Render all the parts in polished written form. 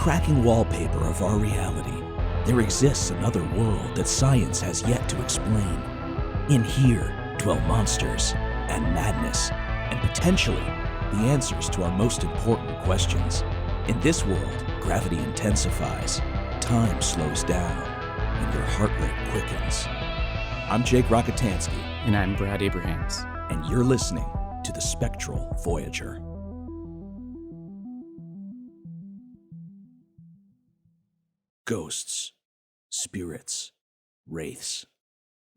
cracking wallpaper of our reality, there exists another world that science has yet to explain. In here dwell monsters and madness, and potentially the answers to our most important questions. In this world, gravity intensifies, time slows down, and your heart rate quickens. I'm Jake Rockatansky. And I'm Brad Abrahams. And you're listening to the Spectral Voyager. Ghosts, spirits, wraiths.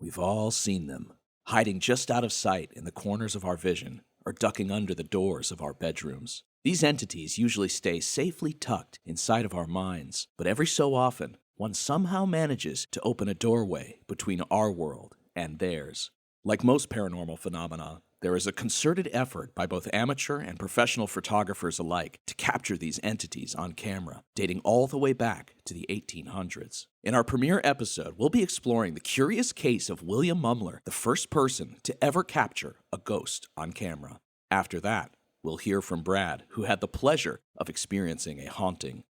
We've all seen them, hiding just out of sight in the corners of our vision or ducking under the doors of our bedrooms. These entities usually stay safely tucked inside of our minds, but every so often, one somehow manages to open a doorway between our world and theirs. Like most paranormal phenomena, there is a concerted effort by both amateur and professional photographers alike to capture these entities on camera, dating all the way back to the 1800s. In our premiere episode, we'll be exploring the curious case of William Mumler, the first person to ever capture a ghost on camera. After that, we'll hear from Brad, who had the pleasure of experiencing a haunting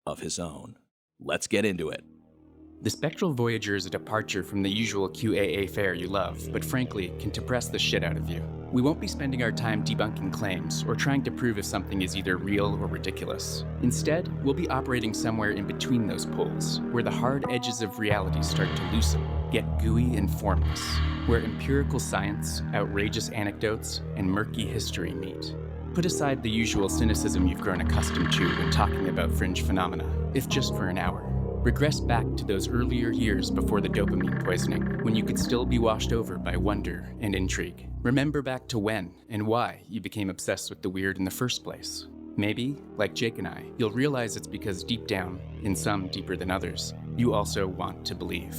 of his own. Let's get into it. The Spectral Voyager is a departure from the usual QAA fare you love, but frankly, can depress the shit out of you. We won't be spending our time debunking claims or trying to prove if something is either real or ridiculous. Instead, we'll be operating somewhere in between those poles, where the hard edges of reality start to loosen, get gooey and formless, where empirical science, outrageous anecdotes, and murky history meet. Put aside the usual cynicism you've grown accustomed to when talking about fringe phenomena, if just for an hour. Regress back to those earlier years before the dopamine poisoning, when you could still be washed over by wonder and intrigue. Remember back to when and why you became obsessed with the weird in the first place. Maybe, like Jake and I, you'll realize it's because deep down, in some deeper than others, you also want to believe.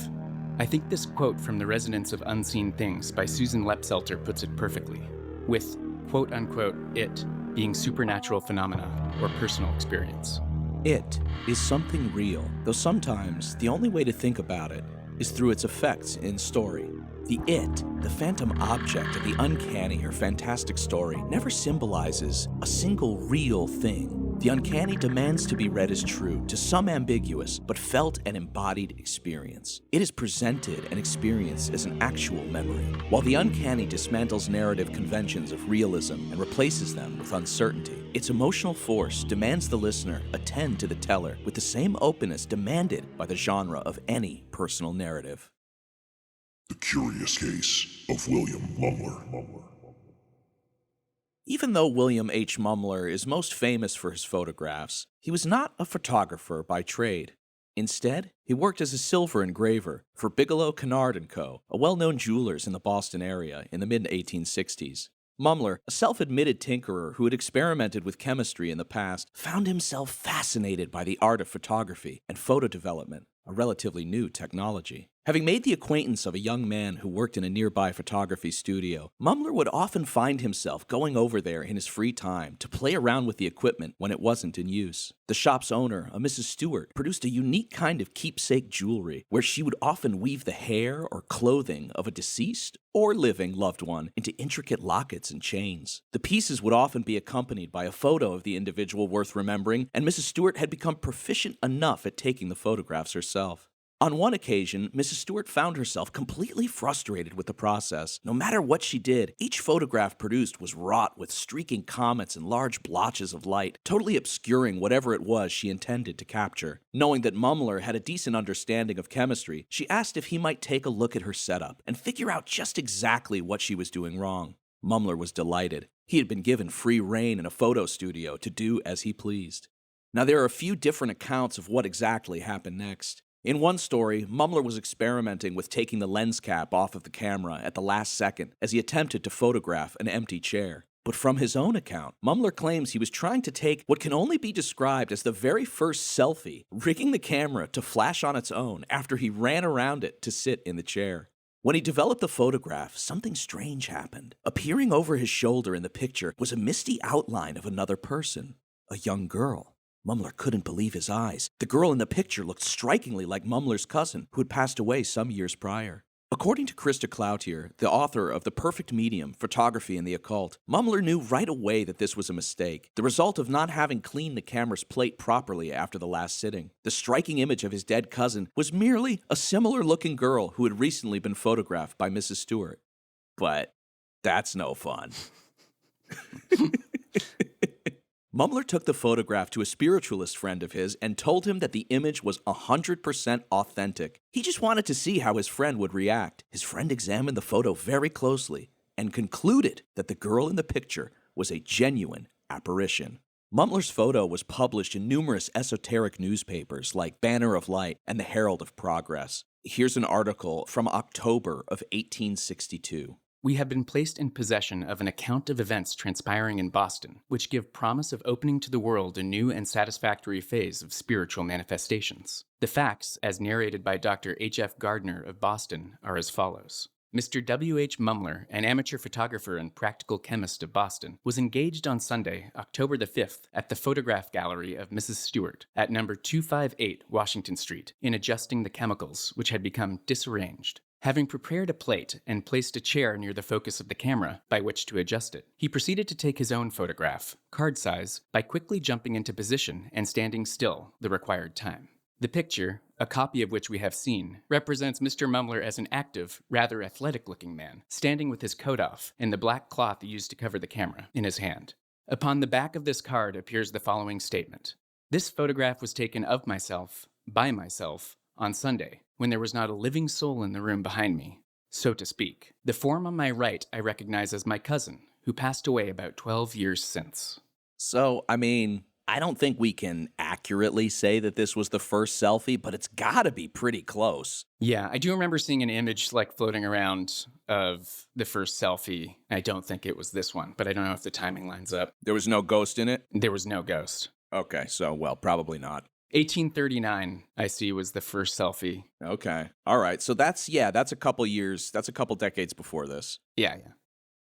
I think this quote from The Resonance of Unseen Things by Susan Lepselter puts it perfectly, with quote-unquote it being supernatural phenomena or personal experience. It is something real, though sometimes the only way to think about it is through its effects in story. The it, the phantom object of the uncanny or fantastic story, never symbolizes a single real thing. The uncanny demands to be read as true to some ambiguous but felt and embodied experience. It is presented and experienced as an actual memory, while the uncanny dismantles narrative conventions of realism and replaces them with uncertainty. Its emotional force demands the listener attend to the teller with the same openness demanded by the genre of any personal narrative. The Curious Case of William Mumler. Even though William H. Mumler is most famous for his photographs, he was not a photographer by trade. Instead, he worked as a silver engraver for Bigelow, Kennard & Co., a well-known jewelers in the Boston area in the mid-1860s. Mumler, a self-admitted tinkerer who had experimented with chemistry in the past, found himself fascinated by the art of photography and photo development, a relatively new technology. Having made the acquaintance of a young man who worked in a nearby photography studio, Mumler would often find himself going over there in his free time to play around with the equipment when it wasn't in use. The shop's owner, a Mrs. Stewart, produced a unique kind of keepsake jewelry where she would often weave the hair or clothing of a deceased or living loved one into intricate lockets and chains. The pieces would often be accompanied by a photo of the individual worth remembering, and Mrs. Stewart had become proficient enough at taking the photographs herself. On one occasion, Mrs. Stewart found herself completely frustrated with the process. No matter what she did, each photograph produced was wrought with streaking comets and large blotches of light, totally obscuring whatever it was she intended to capture. Knowing that Mumler had a decent understanding of chemistry, she asked if he might take a look at her setup and figure out just exactly what she was doing wrong. Mumler was delighted. He had been given free rein in a photo studio to do as he pleased. Now, there are a few different accounts of what exactly happened next. In one story, Mumler was experimenting with taking the lens cap off of the camera at the last second as he attempted to photograph an empty chair. But from his own account, Mumler claims he was trying to take what can only be described as the very first selfie, rigging the camera to flash on its own after he ran around it to sit in the chair. When he developed the photograph, something strange happened. Appearing over his shoulder in the picture was a misty outline of another person, a young girl. Mumler couldn't believe his eyes. The girl in the picture looked strikingly like Mumler's cousin, who had passed away some years prior. According to Krista Cloutier, the author of The Perfect Medium, Photography and the Occult, Mumler knew right away that this was a mistake, the result of not having cleaned the camera's plate properly after the last sitting. The striking image of his dead cousin was merely a similar-looking girl who had recently been photographed by Mrs. Stewart. But that's no fun. Mumler took the photograph to a spiritualist friend of his and told him that the image was 100% authentic. He just wanted to see how his friend would react. His friend examined the photo very closely and concluded that the girl in the picture was a genuine apparition. Mumler's photo was published in numerous esoteric newspapers like Banner of Light and the Herald of Progress. Here's an article from October of 1862. We have been placed in possession of an account of events transpiring in Boston, which give promise of opening to the world a new and satisfactory phase of spiritual manifestations. The facts, as narrated by Dr. H.F. Gardner of Boston, are as follows. Mr. W.H. Mumler, an amateur photographer and practical chemist of Boston, was engaged on Sunday, October the 5th, at the photograph gallery of Mrs. Stewart at number 258 Washington Street, in adjusting the chemicals, which had become disarranged. Having prepared a plate and placed a chair near the focus of the camera by which to adjust it, he proceeded to take his own photograph, card size, by quickly jumping into position and standing still the required time. The picture, a copy of which we have seen, represents Mr. Mumler as an active, rather athletic-looking man, standing with his coat off and the black cloth used to cover the camera in his hand. Upon the back of this card appears the following statement. This photograph was taken of myself, by myself, on Sunday, when there was not a living soul in the room behind me, so to speak. The form on my right I recognize as my cousin, who passed away about 12 years since. So, I don't think we can accurately say that this was the first selfie, but it's gotta be pretty close. Yeah, I do remember seeing an image floating around of the first selfie. I don't think it was this one, but I don't know if the timing lines up. There was no ghost in it? There was no ghost. Okay, so, probably not. 1839, I see, was the first selfie. Okay. All right. So that's a couple decades before this. Yeah.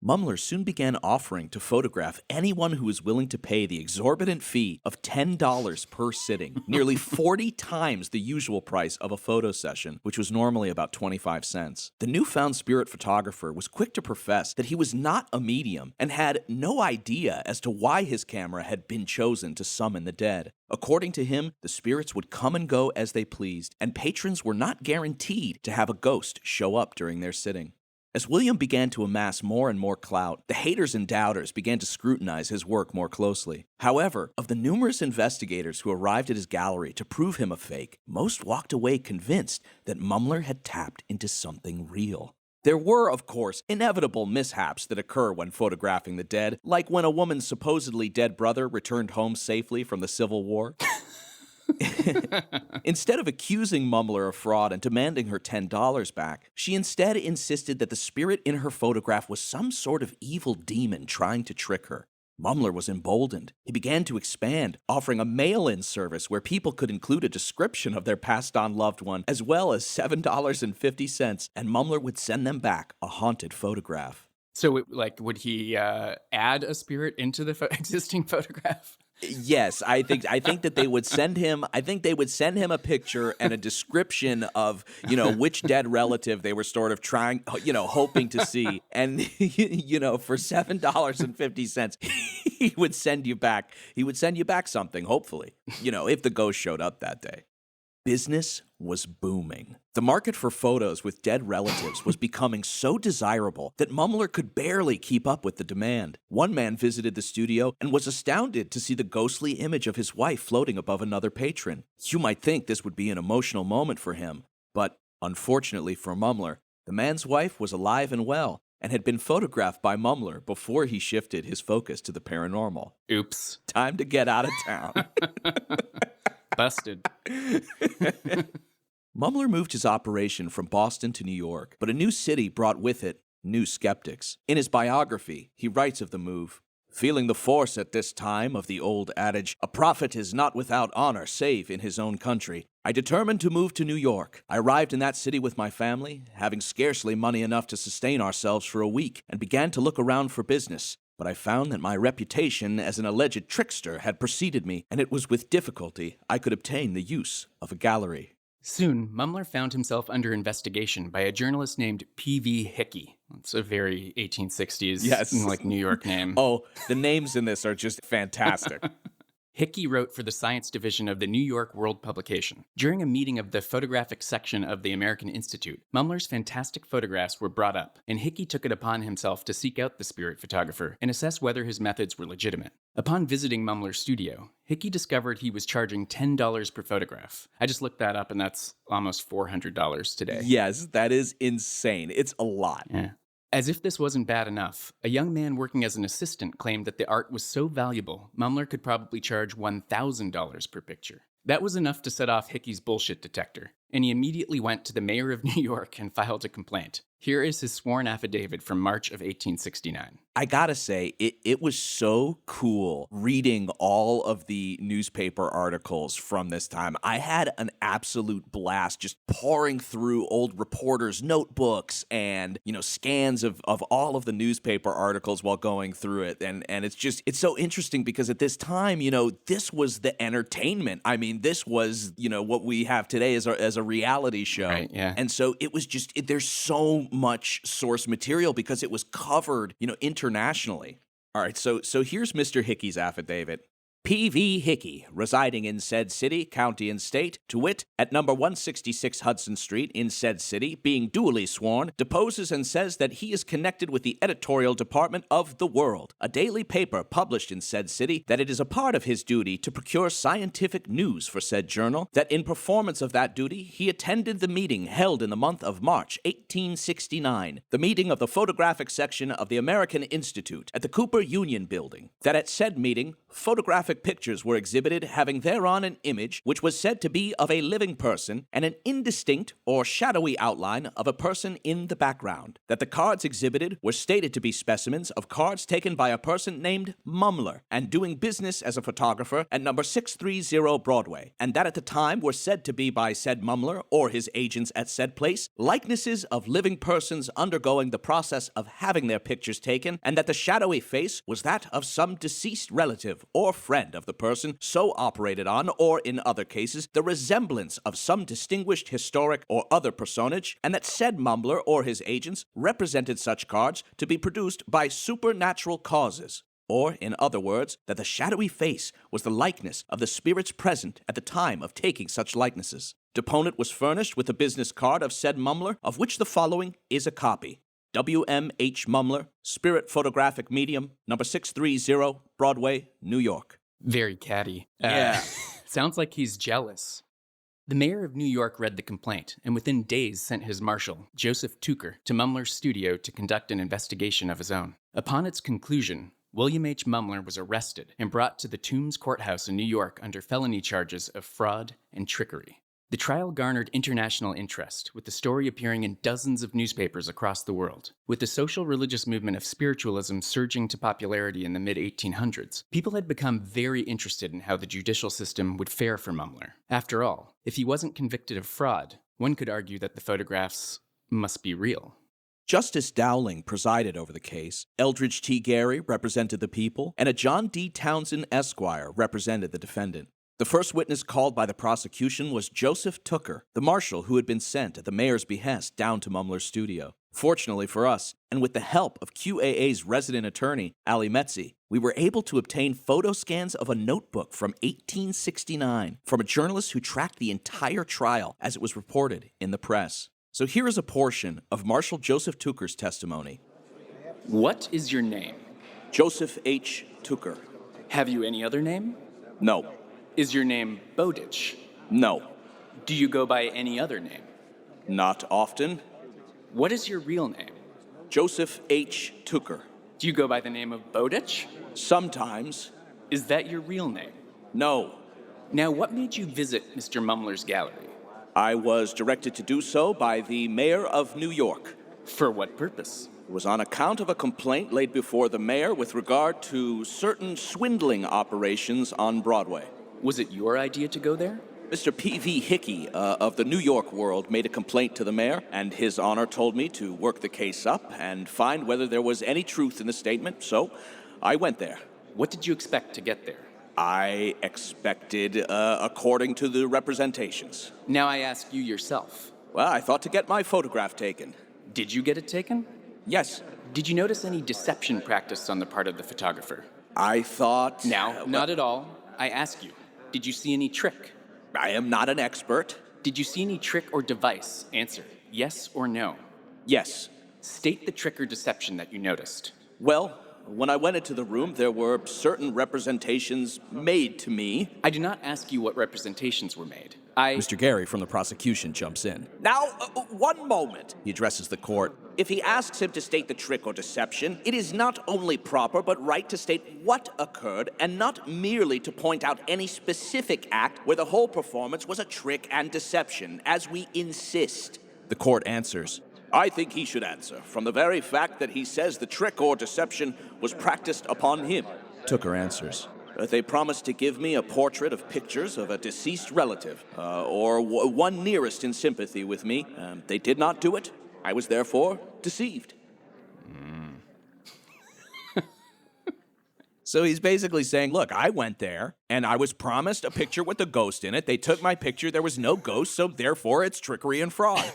Mumler soon began offering to photograph anyone who was willing to pay the exorbitant fee of $10 per sitting, nearly 40 times the usual price of a photo session, which was normally about 25 cents. The newfound spirit photographer was quick to profess that he was not a medium and had no idea as to why his camera had been chosen to summon the dead. According to him, the spirits would come and go as they pleased, and patrons were not guaranteed to have a ghost show up during their sitting. As William began to amass more and more clout, the haters and doubters began to scrutinize his work more closely. However, of the numerous investigators who arrived at his gallery to prove him a fake, most walked away convinced that Mumler had tapped into something real. There were, of course, inevitable mishaps that occur when photographing the dead, like when a woman's supposedly dead brother returned home safely from the Civil War. Instead of accusing Mumler of fraud and demanding her $10 back, she instead insisted that the spirit in her photograph was some sort of evil demon trying to trick her. Mumler was emboldened. He began to expand, offering a mail-in service where people could include a description of their passed-on loved one, as well as $7.50, and Mumler would send them back a haunted photograph. So, would he add a spirit into the existing photograph? Yes, I think that they would send him. I think they would send him a picture and a description of which dead relative they were sort of trying, hoping to see, and for $7.50, he would send you back. He would send you back something, hopefully, if the ghost showed up that day. Business was booming. The market for photos with dead relatives was becoming so desirable that Mumler could barely keep up with the demand. One man visited the studio and was astounded to see the ghostly image of his wife floating above another patron. You might think this would be an emotional moment for him, but unfortunately for Mumler, the man's wife was alive and well and had been photographed by Mumler before he shifted his focus to the paranormal. Oops. Time to get out of town. Busted. Mumler moved his operation from Boston to New York, but a new city brought with it new skeptics. In his biography, he writes of the move, "Feeling the force at this time of the old adage, 'A prophet is not without honor save in his own country,' I determined to move to New York. I arrived in that city with my family, having scarcely money enough to sustain ourselves for a week, and began to look around for business. But I found that my reputation as an alleged trickster had preceded me, and it was with difficulty I could obtain the use of a gallery." Soon, Mumler found himself under investigation by a journalist named P.V. Hickey. It's a very 1860s, Yes. New York name. Oh, the names in this are just fantastic. Hickey wrote for the science division of the New York World publication. During a meeting of the photographic section of the American Institute, Mumler's fantastic photographs were brought up, and Hickey took it upon himself to seek out the spirit photographer and assess whether his methods were legitimate. Upon visiting Mumler's studio, Hickey discovered he was charging $10 per photograph. I just looked that up, and that's almost $400 today. Yes, that is insane. It's a lot. Yeah. As if this wasn't bad enough, a young man working as an assistant claimed that the art was so valuable, Mumler could probably charge $1,000 per picture. That was enough to set off Hickey's bullshit detector, and he immediately went to the mayor of New York and filed a complaint. Here is his sworn affidavit from March of 1869. I gotta say, it was so cool reading all of the newspaper articles from this time. I had an absolute blast just pouring through old reporters' notebooks and, scans of all of the newspaper articles while going through it. And it's so interesting because at this time, this was the entertainment. I mean, this was, what we have today as a reality show. Right, yeah. And so it was just, there's so much source material because it was covered, internationally. All right, so here's Mr. Hickey's affidavit. P.V. Hickey, residing in said city, county, and state, to wit, at number 166 Hudson Street in said city, being duly sworn, deposes and says that he is connected with the editorial department of The World, a daily paper published in said city, that it is a part of his duty to procure scientific news for said journal, that in performance of that duty, he attended the meeting held in the month of March, 1869, the meeting of the photographic section of the American Institute at the Cooper Union Building, that at said meeting, photographic pictures were exhibited having thereon an image which was said to be of a living person and an indistinct or shadowy outline of a person in the background, that the cards exhibited were stated to be specimens of cards taken by a person named Mumler and doing business as a photographer at number 630 Broadway, and that at the time were said to be by said Mumler or his agents at said place likenesses of living persons undergoing the process of having their pictures taken, and that the shadowy face was that of some deceased relative or friend of the person so operated on, or in other cases, the resemblance of some distinguished historic or other personage, and that said Mumler or his agents represented such cards to be produced by supernatural causes. Or, in other words, that the shadowy face was the likeness of the spirits present at the time of taking such likenesses. Deponent was furnished with a business card of said Mumler, of which the following is a copy. W.M. H. Mumler, Spirit Photographic Medium, number 630, Broadway, New York. Very catty. Yeah. Sounds like he's jealous. The mayor of New York read the complaint, and within days sent his marshal, Joseph Tucker, to Mumler's studio to conduct an investigation of his own. Upon its conclusion, William H. Mumler was arrested and brought to the Tombs Courthouse in New York under felony charges of fraud and trickery. The trial garnered international interest, with the story appearing in dozens of newspapers across the world. With the social religious movement of spiritualism surging to popularity in the mid-1800s, people had become very interested in how the judicial system would fare for Mumler. After all, if he wasn't convicted of fraud, one could argue that the photographs must be real. Justice Dowling presided over the case, Eldridge T. Gary represented the people, and a John D. Townsend Esquire represented the defendant. The first witness called by the prosecution was Joseph Tucker, the marshal who had been sent at the mayor's behest down to Mumler's studio. Fortunately for us, and with the help of QAA's resident attorney, Ali Metzi, we were able to obtain photo scans of a notebook from 1869 from a journalist who tracked the entire trial as it was reported in the press. So here is a portion of Marshal Joseph Tucker's testimony. What is your name? Joseph H. Tucker. Have you any other name? No. Is your name Bowditch? No. Do you go by any other name? Not often. What is your real name? Joseph H. Tucker. Do you go by the name of Bowditch? Sometimes. Is that your real name? No. Now, what made you visit Mr. Mumler's gallery? I was directed to do so by the mayor of New York. For what purpose? It was on account of a complaint laid before the mayor with regard to certain swindling operations on Broadway. Was it your idea to go there? Mr. P.V. Hickey of the New York World made a complaint to the mayor, and His Honor told me to work the case up and find whether there was any truth in the statement, so I went there. What did you expect to get there? I expected, according to the representations. Now I ask you yourself. Well, I thought to get my photograph taken. Did you get it taken? Yes. Did you notice any deception practiced on the part of the photographer? I thought... Now, not at all. I ask you, did you see any trick? I am not an expert. Did you see any trick or device? Answer, yes or no. Yes. State the trick or deception that you noticed. Well, when I went into the room, there were certain representations made to me. I do not ask you what representations were made. Mr. Gary from the prosecution jumps in. Now, one moment, he addresses the court. If he asks him to state the trick or deception, it is not only proper but right to state what occurred and not merely to point out any specific act where the whole performance was a trick and deception, as we insist. The court answers. I think he should answer, from the very fact that he says the trick or deception was practiced upon him. Tooker answers. They promised to give me a portrait of pictures of a deceased relative, or one nearest in sympathy with me. They did not do it. I was therefore deceived. So he's basically saying, look, I went there, and I was promised a picture with a ghost in it. They took my picture, there was no ghost, so therefore it's trickery and fraud.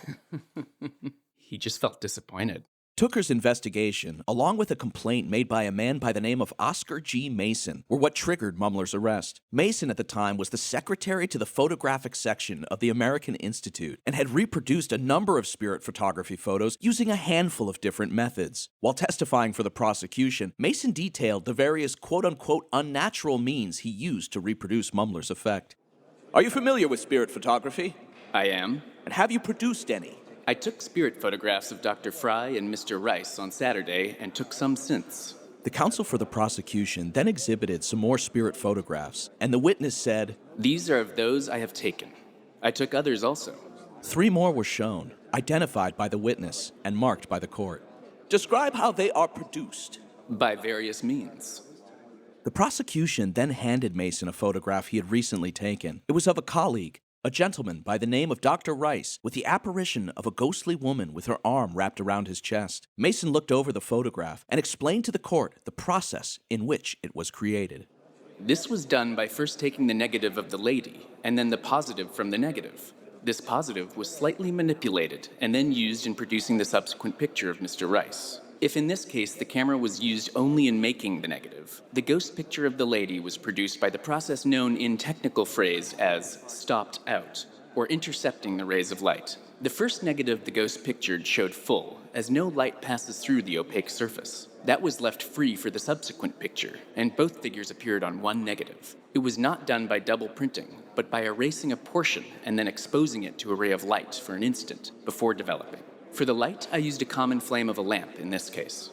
He just felt disappointed. Tooker's investigation, along with a complaint made by a man by the name of Oscar G. Mason, were what triggered Mumler's arrest. Mason at the time was the secretary to the photographic section of the American Institute and had reproduced a number of spirit photography photos using a handful of different methods. While testifying for the prosecution, Mason detailed the various quote-unquote unnatural means he used to reproduce Mumler's effect. Are you familiar with spirit photography? I am. And have you produced any? I took spirit photographs of Dr. Fry and Mr. Rice on Saturday and took some since. The counsel for the prosecution then exhibited some more spirit photographs, and the witness said, These are of those I have taken. I took others also. 3 more were shown, identified by the witness, and marked by the court. Describe how they are produced. By various means. The prosecution then handed Mason a photograph he had recently taken. It was of a colleague, a gentleman by the name of Dr. Rice, with the apparition of a ghostly woman with her arm wrapped around his chest. Mason looked over the photograph and explained to the court the process in which it was created. This was done by first taking the negative of the lady, and then the positive from the negative. This positive was slightly manipulated, and then used in producing the subsequent picture of Mr. Rice. If in this case the camera was used only in making the negative, the ghost picture of the lady was produced by the process known in technical phrase as stopped out, or intercepting the rays of light. The first negative the ghost pictured showed full, as no light passes through the opaque surface. That was left free for the subsequent picture, and both figures appeared on one negative. It was not done by double printing, but by erasing a portion and then exposing it to a ray of light for an instant before developing. For the light, I used a common flame of a lamp in this case.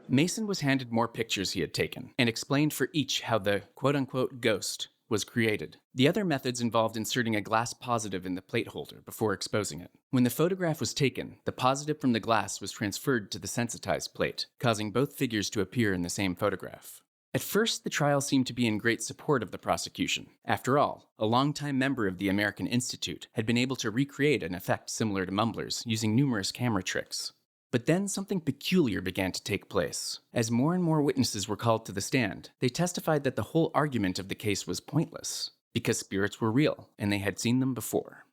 Mason was handed more pictures he had taken and explained for each how the quote-unquote ghost was created. The other methods involved inserting a glass positive in the plate holder before exposing it. When the photograph was taken, the positive from the glass was transferred to the sensitized plate, causing both figures to appear in the same photograph. At first, the trial seemed to be in great support of the prosecution. After all, a longtime member of the American Institute had been able to recreate an effect similar to Mumler's using numerous camera tricks. But then something peculiar began to take place. As more and more witnesses were called to the stand, they testified that the whole argument of the case was pointless, because spirits were real, and they had seen them before.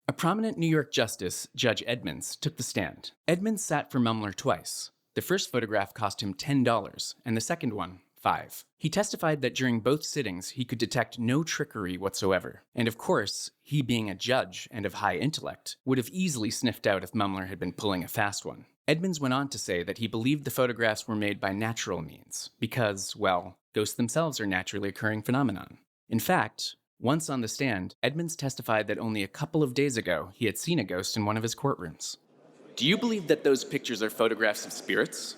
A prominent New York justice, Judge Edmonds, took the stand. Edmonds sat for Mumler twice. The first photograph cost him $10, and the second one, $5. He testified that during both sittings, he could detect no trickery whatsoever. And of course, he being a judge and of high intellect, would have easily sniffed out if Mumler had been pulling a fast one. Edmonds went on to say that he believed the photographs were made by natural means, because, well, ghosts themselves are naturally occurring phenomenon. In fact, once on the stand, Edmonds testified that only a couple of days ago he had seen a ghost in one of his courtrooms. Do you believe that those pictures are photographs of spirits?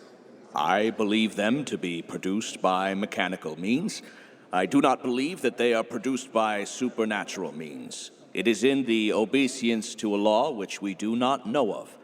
I believe them to be produced by mechanical means. I do not believe that they are produced by supernatural means. It is in the obeisance to a law which we do not know of.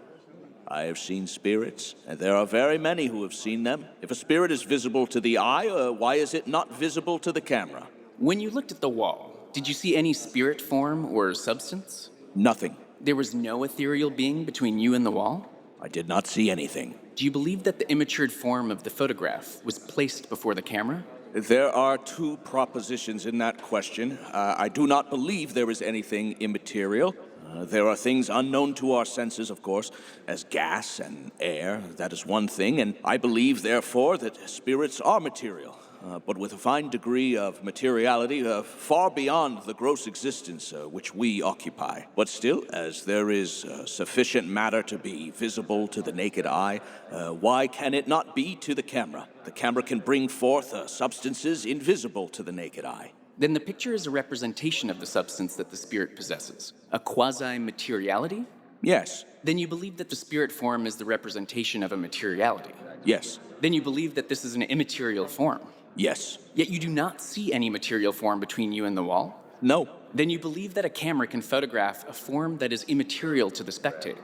I have seen spirits, and there are very many who have seen them. If a spirit is visible to the eye, why is it not visible to the camera? When you looked at the wall, did you see any spirit form or substance? Nothing. There was no ethereal being between you and the wall? I did not see anything. Do you believe that the immatured form of the photograph was placed before the camera? There are two propositions in that question. I do not believe there is anything immaterial. There are things unknown to our senses, of course, as gas and air. That is one thing, and I believe, therefore, that spirits are material, but with a fine degree of materiality far beyond the gross existence which we occupy. But still, as there is sufficient matter to be visible to the naked eye, why can it not be to the camera? The camera can bring forth substances invisible to the naked eye. Then the picture is a representation of the substance that the spirit possesses, a quasi-materiality? Yes. Then you believe that the spirit form is the representation of a materiality? Yes. Then you believe that this is an immaterial form? Yes. Yet you do not see any material form between you and the wall? No. Then you believe that a camera can photograph a form that is immaterial to the spectator?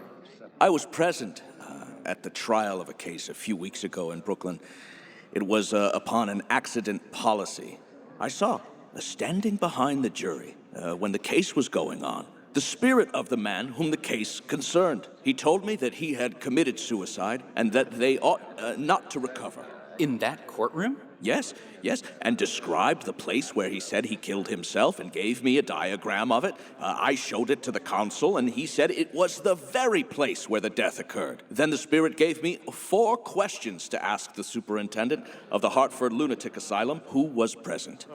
I was present at the trial of a case a few weeks ago in Brooklyn. It was upon an accident policy. I saw, standing behind the jury, when the case was going on, the spirit of the man whom the case concerned. He told me that he had committed suicide and that they ought not to recover. In that courtroom? Yes, and described the place where he said he killed himself and gave me a diagram of it. I showed it to the counsel, and he said it was the very place where the death occurred. Then the spirit gave me 4 questions to ask the superintendent of the Hartford Lunatic Asylum, who was present.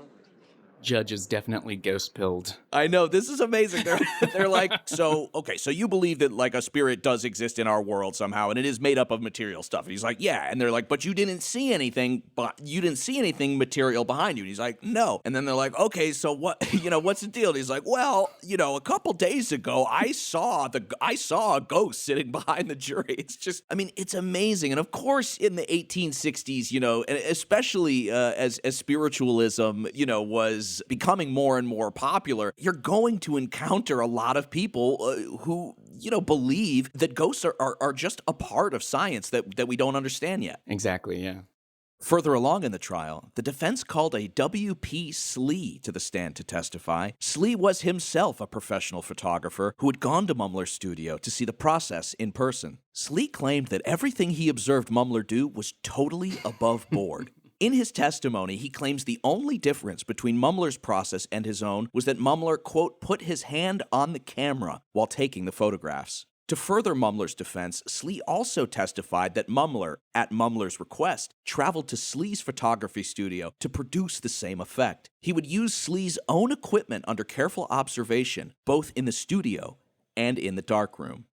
Judge is definitely ghost-pilled. I know, this is amazing. They're like, so you believe that like a spirit does exist in our world somehow, and it is made up of material stuff. And he's like, yeah. And they're like, but you didn't see anything material behind you. And he's like, no. And then they're like, okay, so what, what's the deal? And he's like, well, a couple days ago, I saw a ghost sitting behind the jury. It's just, it's amazing. And of course, in the 1860s, and especially as spiritualism, was becoming more and more popular, you're going to encounter a lot of people who, believe that ghosts are just a part of science that we don't understand yet. Exactly, yeah. Further along in the trial, the defense called a W.P. Slee to the stand to testify. Slee was himself a professional photographer who had gone to Mumler's studio to see the process in person. Slee claimed that everything he observed Mumler do was totally above board. In his testimony, he claims the only difference between Mumler's process and his own was that Mumler, quote, put his hand on the camera while taking the photographs. To further Mumler's defense, Slee also testified that Mumler, at Mumler's request, traveled to Slee's photography studio to produce the same effect. He would use Slee's own equipment under careful observation, both in the studio and in the darkroom.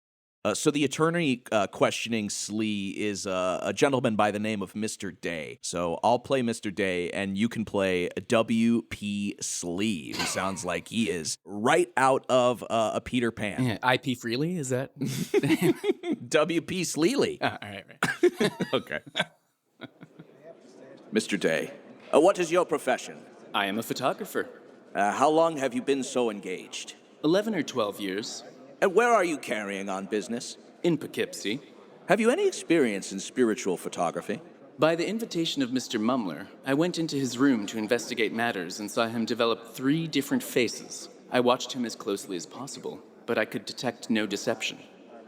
So the attorney questioning Slee is a gentleman by the name of Mr. Day. So I'll play Mr. Day, and you can play W.P. Slee, who sounds like he is right out of a Peter Pan. Yeah, IP Freely, is that? W.P. Sleely. All right. Okay. Mr. Day, what is your profession? I am a photographer. How long have you been so engaged? 11 or 12 years. And where are you carrying on business? In Poughkeepsie. Have you any experience in spiritual photography? By the invitation of Mr. Mumler, I went into his room to investigate matters and saw him develop 3 different faces. I watched him as closely as possible, but I could detect no deception.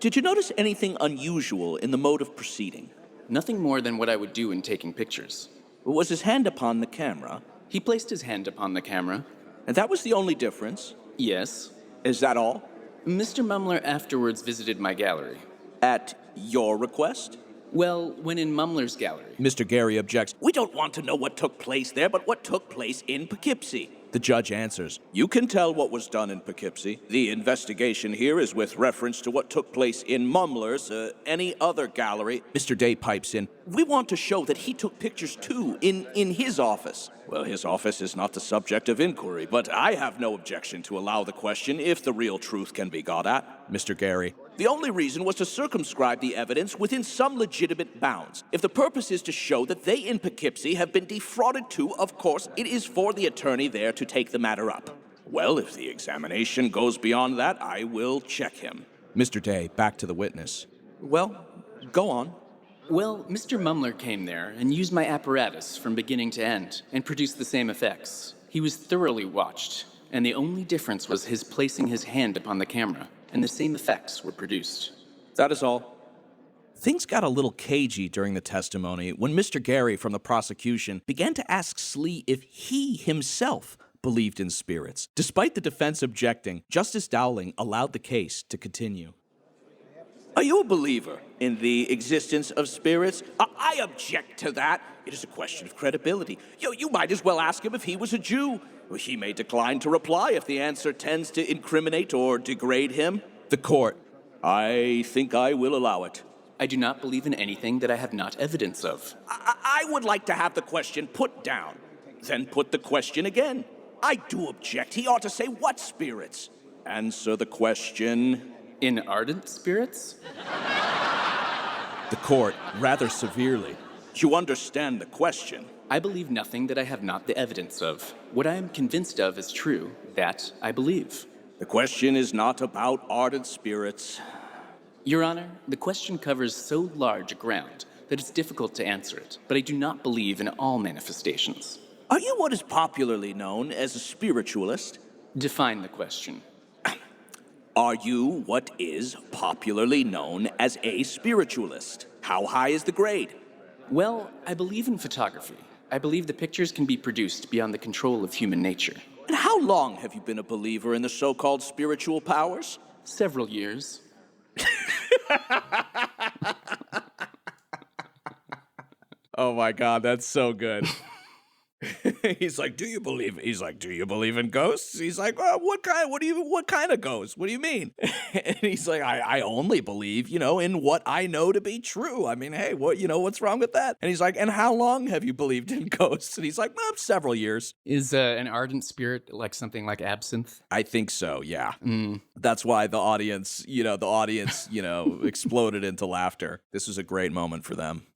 Did you notice anything unusual in the mode of proceeding? Nothing more than what I would do in taking pictures. Was his hand upon the camera? He placed his hand upon the camera. And that was the only difference? Yes. Is that all? Mr. Mumler afterwards visited my gallery. At your request? Well, when in Mumler's gallery. Mr. Gary objects. We don't want to know what took place there, but what took place in Poughkeepsie. The judge answers, you can tell what was done in Poughkeepsie. The investigation here is with reference to what took place in Mumler's, any other gallery. Mr. Day pipes in, we want to show that he took pictures too, in his office. Well, his office is not the subject of inquiry, but I have no objection to allow the question if the real truth can be got at. Mr. Gary, the only reason was to circumscribe the evidence within some legitimate bounds. If the purpose is to show that they in Poughkeepsie have been defrauded too, of course, it is for the attorney there to take the matter up. Well, if the examination goes beyond that, I will check him. Mr. Day, back to the witness. Well, go on. Well, Mr. Mumler came there and used my apparatus from beginning to end and produced the same effects. He was thoroughly watched, and the only difference was his placing his hand upon the camera, and the same effects were produced. That is all. Things got a little cagey during the testimony when Mr. Gary from the prosecution began to ask Slee if he himself believed in spirits. Despite the defense objecting, Justice Dowling allowed the case to continue. Are you a believer in the existence of spirits? I object to that. It is a question of credibility. You might as well ask him if he was a Jew. He may decline to reply if the answer tends to incriminate or degrade him. The court. I think I will allow it. I do not believe in anything that I have not evidence of. I would like to have the question put down. Then put the question again. I do object. He ought to say what spirits? Answer the question. In ardent spirits? The court, rather severely. You understand the question. I believe nothing that I have not the evidence of. What I am convinced of is true, that I believe. The question is not about ardent spirits. Your Honor, the question covers so large a ground that it's difficult to answer it, but I do not believe in all manifestations. Are you what is popularly known as a spiritualist? Define the question. Are you what is popularly known as a spiritualist? How high is the grade? Well, I believe in photography. I believe the pictures can be produced beyond the control of human nature. And how long have you been a believer in the so-called spiritual powers? Several years. Oh my God, that's so good. He's like, do you believe? He's like, do you believe in ghosts? He's like, what kind of ghosts? What do you mean? And he's like, I only believe, in what I know to be true. I mean, hey, what's wrong with that? And he's like, and how long have you believed in ghosts? And he's like, several years. Is an ardent spirit like something like absinthe? I think so, yeah. That's why the audience, exploded into laughter. This was a great moment for them.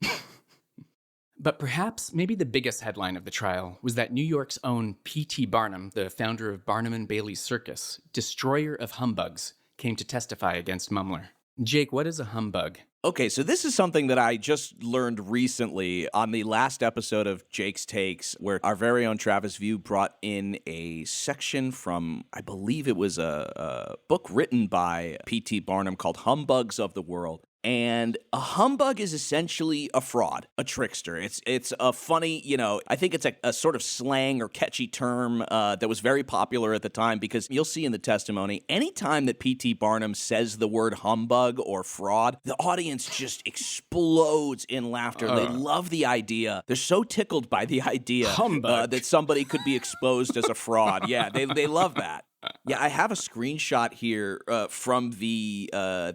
But perhaps, maybe the biggest headline of the trial was that New York's own P.T. Barnum, the founder of Barnum and Bailey's Circus, destroyer of humbugs, came to testify against Mumler. Jake, what is a humbug? Okay, so this is something that I just learned recently on the last episode of Jake's Takes, where our very own Travis View brought in a section from, I believe it was a book written by P.T. Barnum called Humbugs of the World. And a humbug is essentially a fraud, a trickster. It's a funny, I think it's a sort of slang or catchy term that was very popular at the time, because you'll see in the testimony, anytime that P.T. Barnum says the word humbug or fraud, the audience just explodes in laughter. They love the idea. They're so tickled by the idea that somebody could be exposed as a fraud. Yeah, they love that. Yeah, I have a screenshot here from the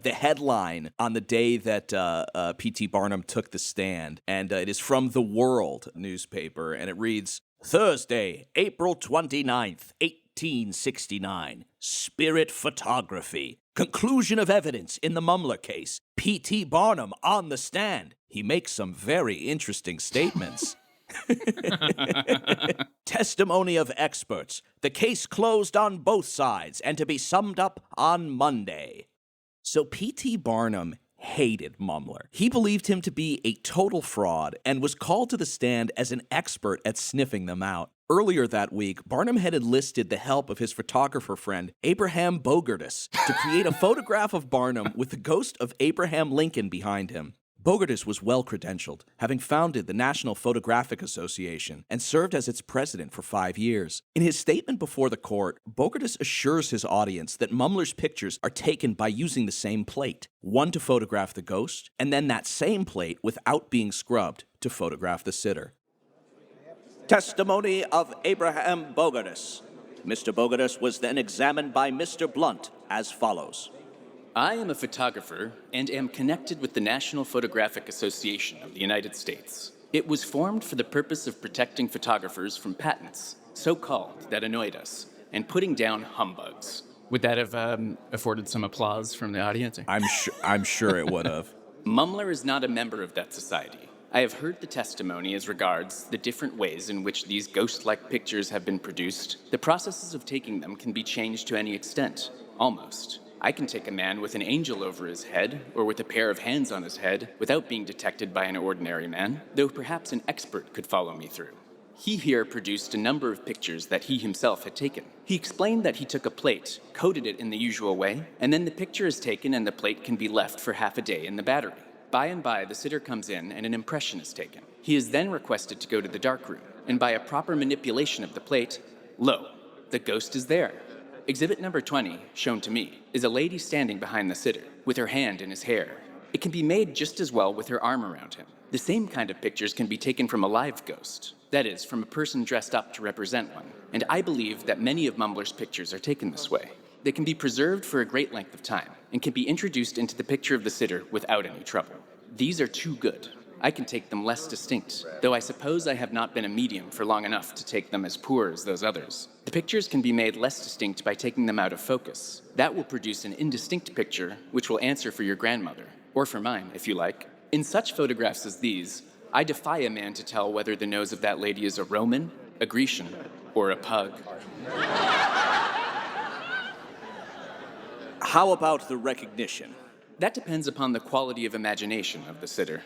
headline on the day that P.T. Barnum took the stand, and it is from The World newspaper, and it reads, Thursday, April 29th, 1869, Spirit Photography. Conclusion of evidence in the Mumler case. P.T. Barnum on the stand. He makes some very interesting statements. Testimony of experts. The case closed on both sides and to be summed up on Monday. So P.T. Barnum hated Mumler. He believed him to be a total fraud and was called to the stand as an expert at sniffing them out. Earlier that week, Barnum had enlisted the help of his photographer friend, Abraham Bogartus, to create a photograph of Barnum with the ghost of Abraham Lincoln behind him. Bogartus was well-credentialed, having founded the National Photographic Association and served as its president for 5 years. In his statement before the court, Bogartus assures his audience that Mumler's pictures are taken by using the same plate, one to photograph the ghost, and then that same plate, without being scrubbed, to photograph the sitter. Testimony of Abraham Bogartus. Mr. Bogartus was then examined by Mr. Blunt as follows. I am a photographer and am connected with the National Photographic Association of the United States. It was formed for the purpose of protecting photographers from patents, so-called, that annoyed us, and putting down humbugs. Would that have afforded some applause from the audience? I'm sure it would have. Mumler is not a member of that society. I have heard the testimony as regards the different ways in which these ghost-like pictures have been produced. The processes of taking them can be changed to any extent, almost. I can take a man with an angel over his head, or with a pair of hands on his head, without being detected by an ordinary man, though perhaps an expert could follow me through. He here produced a number of pictures that he himself had taken. He explained that he took a plate, coated it in the usual way, and then the picture is taken and the plate can be left for half a day in the battery. By and by, the sitter comes in and an impression is taken. He is then requested to go to the darkroom, and by a proper manipulation of the plate, lo, the ghost is there. Exhibit number 20, shown to me, is a lady standing behind the sitter, with her hand in his hair. It can be made just as well with her arm around him. The same kind of pictures can be taken from a live ghost, that is, from a person dressed up to represent one, and I believe that many of Mumler's pictures are taken this way. They can be preserved for a great length of time, and can be introduced into the picture of the sitter without any trouble. These are too good. I can take them less distinct, though I suppose I have not been a medium for long enough to take them as poor as those others. The pictures can be made less distinct by taking them out of focus. That will produce an indistinct picture, which will answer for your grandmother, or for mine, if you like. In such photographs as these, I defy a man to tell whether the nose of that lady is a Roman, a Grecian, or a pug. How about the recognition? That depends upon the quality of imagination of the sitter.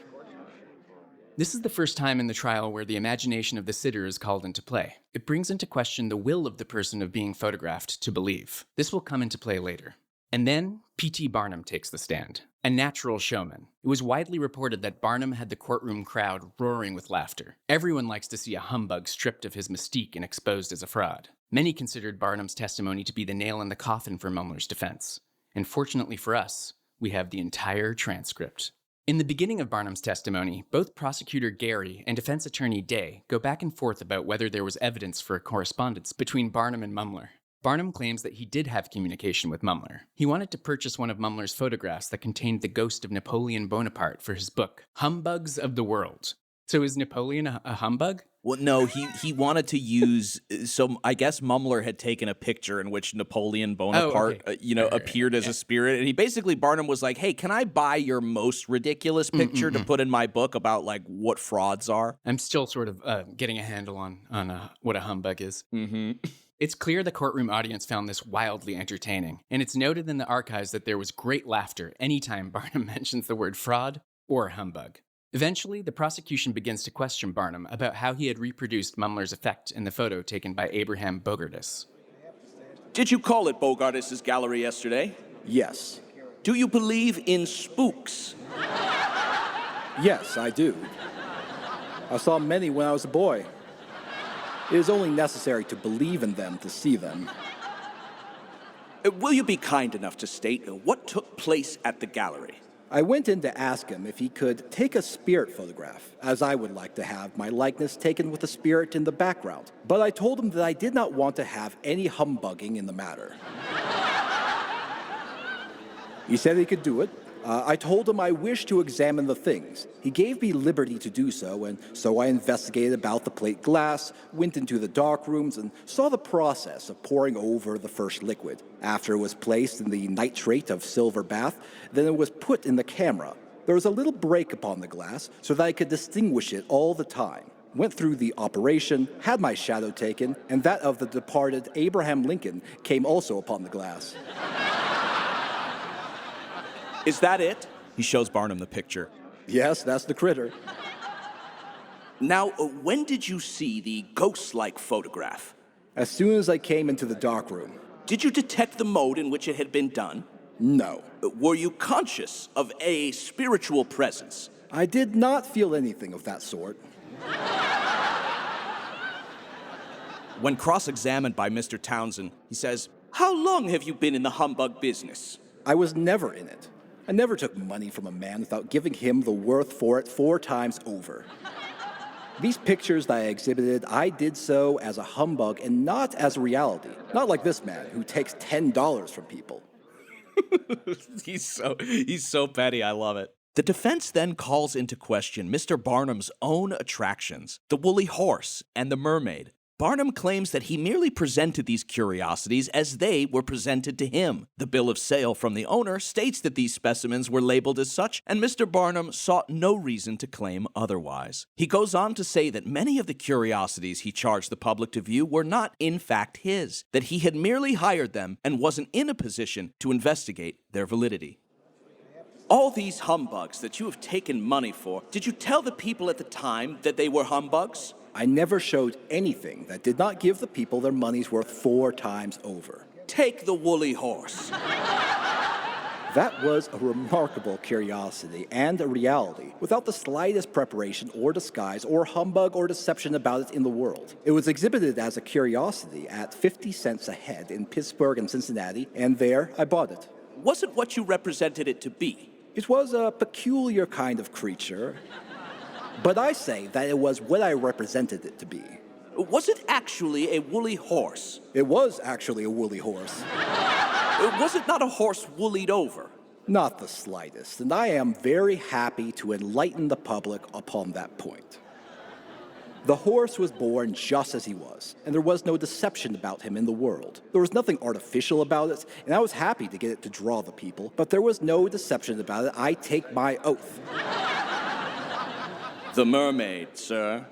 This is the first time in the trial where the imagination of the sitter is called into play. It brings into question the will of the person of being photographed to believe. This will come into play later. And then, P.T. Barnum takes the stand, a natural showman. It was widely reported that Barnum had the courtroom crowd roaring with laughter. Everyone likes to see a humbug stripped of his mystique and exposed as a fraud. Many considered Barnum's testimony to be the nail in the coffin for Mumler's defense. And fortunately for us, we have the entire transcript. In the beginning of Barnum's testimony, both prosecutor Gary and defense attorney Day go back and forth about whether there was evidence for a correspondence between Barnum and Mumler. Barnum claims that he did have communication with Mumler. He wanted to purchase one of Mumler's photographs that contained the ghost of Napoleon Bonaparte for his book, Humbugs of the World. So is Napoleon a humbug? Well, no, he wanted to use, so I guess Mumler had taken a picture in which Napoleon Bonaparte, appeared as a spirit, and Barnum was like, hey, can I buy your most ridiculous picture to put in my book about, like, what frauds are? I'm still sort of getting a handle on what a humbug is. It's clear the courtroom audience found this wildly entertaining, and it's noted in the archives that there was great laughter anytime Barnum mentions the word fraud or humbug. Eventually, the prosecution begins to question Barnum about how he had reproduced Mumler's effect in the photo taken by Abraham Bogartis. Did you call at Bogartis' gallery yesterday? Yes. Do you believe in spooks? Yes, I do. I saw many when I was a boy. It is only necessary to believe in them to see them. Will you be kind enough to state what took place at the gallery? I went in to ask him if he could take a spirit photograph, as I would like to have my likeness taken with a spirit in the background. But I told him that I did not want to have any humbugging in the matter. He said he could do it. I told him I wished to examine the things. He gave me liberty to do so, and so I investigated about the plate glass, went into the dark rooms, and saw the process of pouring over the first liquid. After it was placed in the nitrate of silver bath, then it was put in the camera. There was a little break upon the glass so that I could distinguish it all the time. Went through the operation, had my shadow taken, and that of the departed Abraham Lincoln came also upon the glass. Is that it? He shows Barnum the picture. Yes, that's the critter. Now, when did you see the ghost-like photograph? As soon as I came into the dark room. Did you detect the mode in which it had been done? No. Were you conscious of a spiritual presence? I did not feel anything of that sort. When cross-examined by Mr. Townsend, he says, "How long have you been in the humbug business?" I was never in it. I never took money from a man without giving him the worth for it 4 times over. These pictures that I exhibited, I did so as a humbug and not as a reality. Not like this man who takes $10 from people. He's so petty, I love it. The defense then calls into question Mr. Barnum's own attractions, the woolly horse and the mermaid. Barnum claims that he merely presented these curiosities as they were presented to him. The bill of sale from the owner states that these specimens were labeled as such, and Mr. Barnum sought no reason to claim otherwise. He goes on to say that many of the curiosities he charged the public to view were not in fact his, that he had merely hired them and wasn't in a position to investigate their validity. All these humbugs that you have taken money for, did you tell the people at the time that they were humbugs? I never showed anything that did not give the people their money's worth 4 times over. Take the woolly horse. That was a remarkable curiosity and a reality, without the slightest preparation or disguise or humbug or deception about it in the world. It was exhibited as a curiosity at 50 cents a head in Pittsburgh and Cincinnati, and there I bought it. Was it what you represented it to be? It was a peculiar kind of creature, but I say that it was what I represented it to be. Was it actually a woolly horse? It was actually a woolly horse. Was it not a horse woollied over? Not the slightest, and I am very happy to enlighten the public upon that point. The horse was born just as he was, and there was no deception about him in the world. There was nothing artificial about it, and I was happy to get it to draw the people, but there was no deception about it, I take my oath. The mermaid, sir.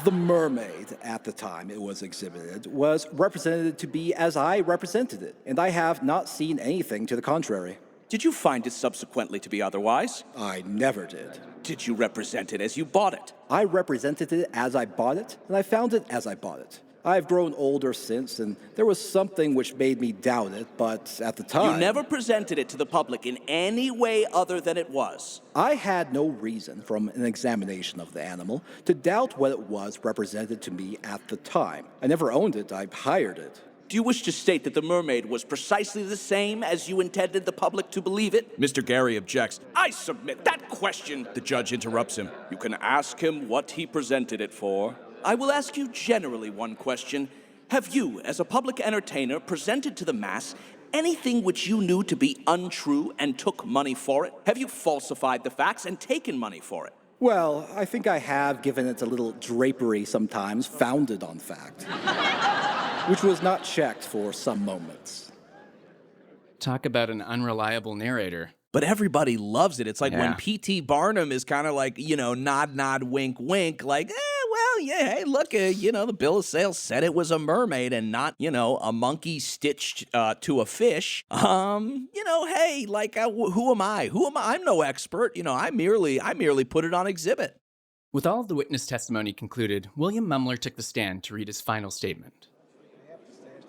The mermaid, at the time it was exhibited, was represented to be as I represented it, and I have not seen anything to the contrary. Did you find it subsequently to be otherwise? I never did. Did you represent it as you bought it? I represented it as I bought it, and I found it as I bought it. I've grown older since, and there was something which made me doubt it, but at the time... You never presented it to the public in any way other than it was. I had no reason from an examination of the animal to doubt what it was represented to me at the time. I never owned it, I hired it. Do you wish to state that the mermaid was precisely the same as you intended the public to believe it? Mr. Gary objects. I submit that question. The judge interrupts him. You can ask him what he presented it for. I will ask you generally one question. Have you, as a public entertainer, presented to the mass anything which you knew to be untrue and took money for it? Have you falsified the facts and taken money for it? Well, I think I have given it a little drapery sometimes, founded on fact, which was not checked for some moments. Talk about an unreliable narrator. But everybody loves it. It's like when Yeah. P.T. Barnum is kind of like, nod, nod, wink, wink, like, well, yeah, hey, look, the bill of sale said it was a mermaid and not, a monkey stitched to a fish. Hey, like, who am I? I'm no expert. I merely put it on exhibit. With all of the witness testimony concluded, William Mumler took the stand to read his final statement.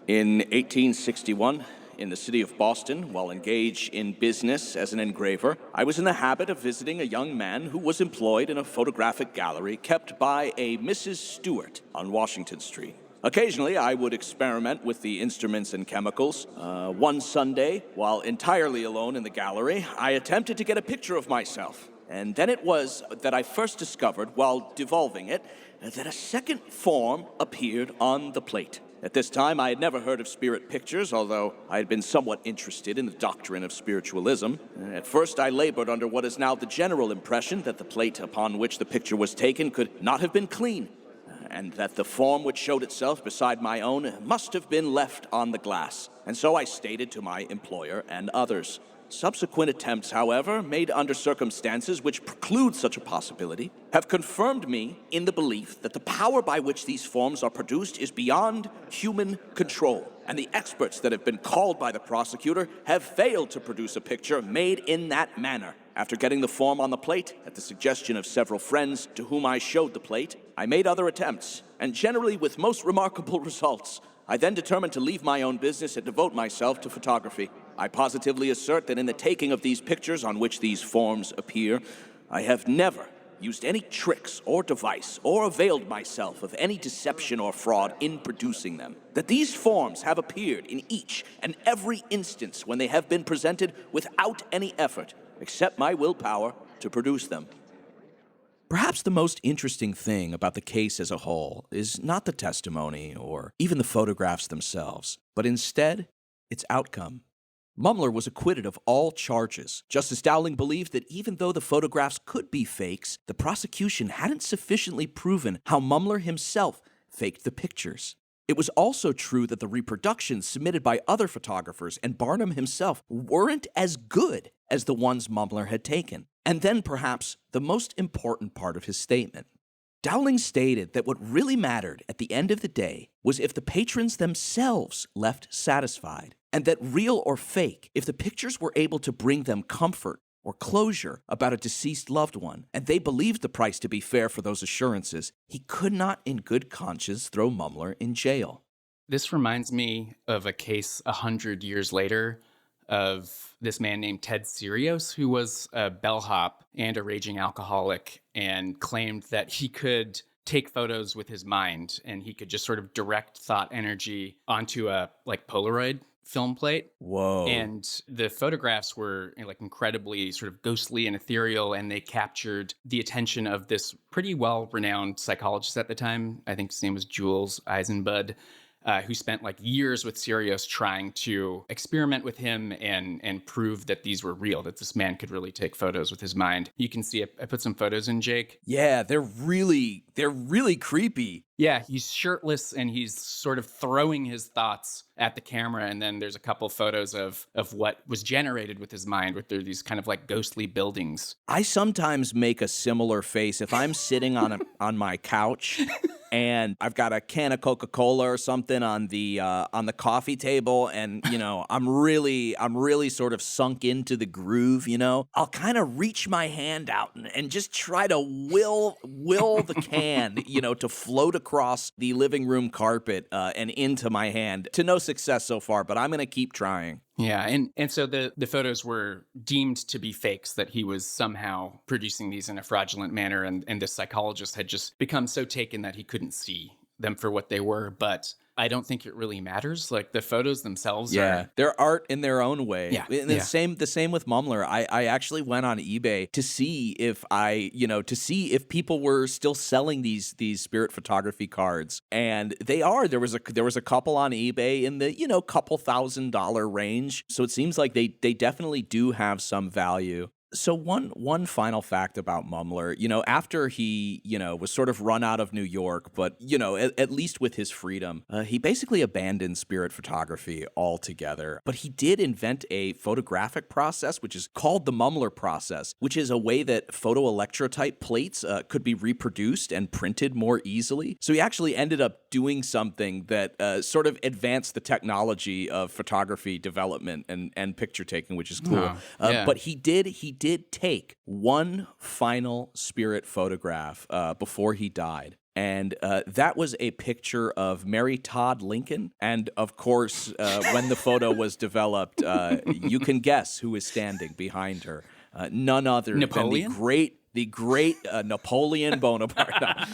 In 1861, in the city of Boston, while engaged in business as an engraver, I was in the habit of visiting a young man who was employed in a photographic gallery kept by a Mrs. Stewart on Washington Street. Occasionally, I would experiment with the instruments and chemicals. One Sunday, while entirely alone in the gallery, I attempted to get a picture of myself. And then it was that I first discovered, while devolving it, that a second form appeared on the plate. At this time, I had never heard of spirit pictures, although I had been somewhat interested in the doctrine of spiritualism. At first, I labored under what is now the general impression that the plate upon which the picture was taken could not have been clean, and that the form which showed itself beside my own must have been left on the glass. And so I stated to my employer and others. Subsequent attempts, however, made under circumstances which preclude such a possibility, have confirmed me in the belief that the power by which these forms are produced is beyond human control, and the experts that have been called by the prosecutor have failed to produce a picture made in that manner. After getting the form on the plate, at the suggestion of several friends to whom I showed the plate, I made other attempts, and generally with most remarkable results. I then determined to leave my own business and devote myself to photography. I positively assert that in the taking of these pictures on which these forms appear, I have never used any tricks or device or availed myself of any deception or fraud in producing them. That these forms have appeared in each and every instance when they have been presented without any effort, except my willpower to produce them. Perhaps the most interesting thing about the case as a whole is not the testimony or even the photographs themselves, but instead, its outcome. Mumler was acquitted of all charges. Justice Dowling believed that even though the photographs could be fakes, the prosecution hadn't sufficiently proven how Mumler himself faked the pictures. It was also true that the reproductions submitted by other photographers and Barnum himself weren't as good as the ones Mumler had taken. And then, perhaps, the most important part of his statement. Dowling stated that what really mattered at the end of the day was if the patrons themselves left satisfied, and that real or fake, if the pictures were able to bring them comfort or closure about a deceased loved one, and they believed the price to be fair for those assurances, he could not in good conscience throw Mumler in jail. This reminds me of a case 100 years later. of this man named Ted Sirios, who was a bellhop and a raging alcoholic, and claimed that he could take photos with his mind and he could just sort of direct thought energy onto a like Polaroid film plate. Whoa. And the photographs were like incredibly sort of ghostly and ethereal, and they captured the attention of this pretty well-renowned psychologist at the time. I think his name was Jules Eisenbud, who spent like years with Sirius trying to experiment with him and prove that these were real, that this man could really take photos with his mind. You can see I put some photos in, Jake. Yeah, they're really creepy. Yeah, he's shirtless and he's sort of throwing his thoughts at the camera. And then there's a couple photos of what was generated with his mind, with these kind of like ghostly buildings. I sometimes make a similar face if I'm sitting on my couch and I've got a can of Coca-Cola or something on the coffee table, and I'm really sort of sunk into the groove. I'll kind of reach my hand out and just try to will the can to float across the living room carpet and into my hand. To no success so far, but I'm gonna keep trying. Yeah, and so the photos were deemed to be fakes, that he was somehow producing these in a fraudulent manner, and the psychologist had just become so taken that he couldn't see them for what they were. But I don't think it really matters. Like, the photos themselves are... they're art in their own way. Yeah. And the same with Mumler. I actually went on eBay to see if people were still selling these spirit photography cards. And they are. There was a couple on eBay in the, couple $1,000 range. So it seems like they definitely do have some value. So one final fact about Mumler, after he, was sort of run out of New York, but, at least with his freedom, he basically abandoned spirit photography altogether. But he did invent a photographic process, which is called the Mumler process, which is a way that photoelectrotype plates could be reproduced and printed more easily. So he actually ended up doing something that sort of advanced the technology of photography development and picture taking, which is cool. But he did take one final spirit photograph before he died. And that was a picture of Mary Todd Lincoln. And of course, when the photo was developed, you can guess who is standing behind her. None other Napoleon? than the great Napoleon Bonaparte.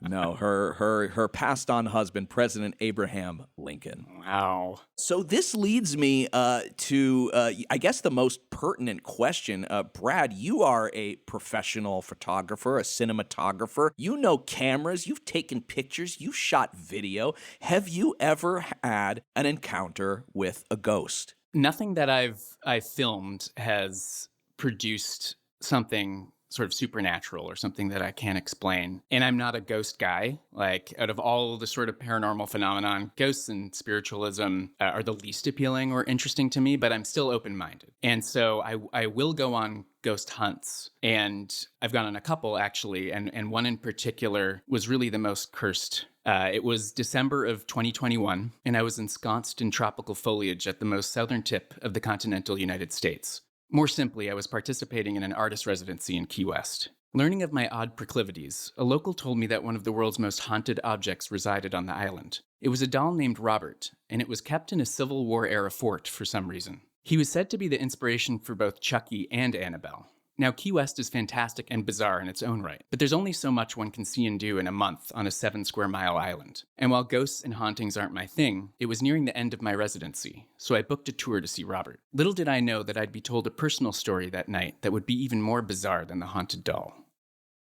No, her passed on husband, President Abraham Lincoln. Wow. So this leads me to, I guess, the most pertinent question. Brad, you are a professional photographer, a cinematographer. You know cameras. You've taken pictures. You shot video. Have you ever had an encounter with a ghost? Nothing that I've filmed has produced something sort of supernatural or something that I can't explain. And I'm not a ghost guy. Like, out of all the sort of paranormal phenomenon, ghosts and spiritualism are the least appealing or interesting to me, but I'm still open-minded. And so I will go on ghost hunts. And I've gone on a couple, actually, and one in particular was really the most cursed. It was December of 2021, and I was ensconced in tropical foliage at the most southern tip of the continental United States. More simply, I was participating in an artist residency in Key West. Learning of my odd proclivities, a local told me that one of the world's most haunted objects resided on the island. It was a doll named Robert, and it was kept in a Civil War-era fort for some reason. He was said to be the inspiration for both Chucky and Annabelle. Now, Key West is fantastic and bizarre in its own right, but there's only so much one can see and do in a month on a 7-square-mile island. And while ghosts and hauntings aren't my thing, it was nearing the end of my residency, so I booked a tour to see Robert. Little did I know that I'd be told a personal story that night that would be even more bizarre than the haunted doll.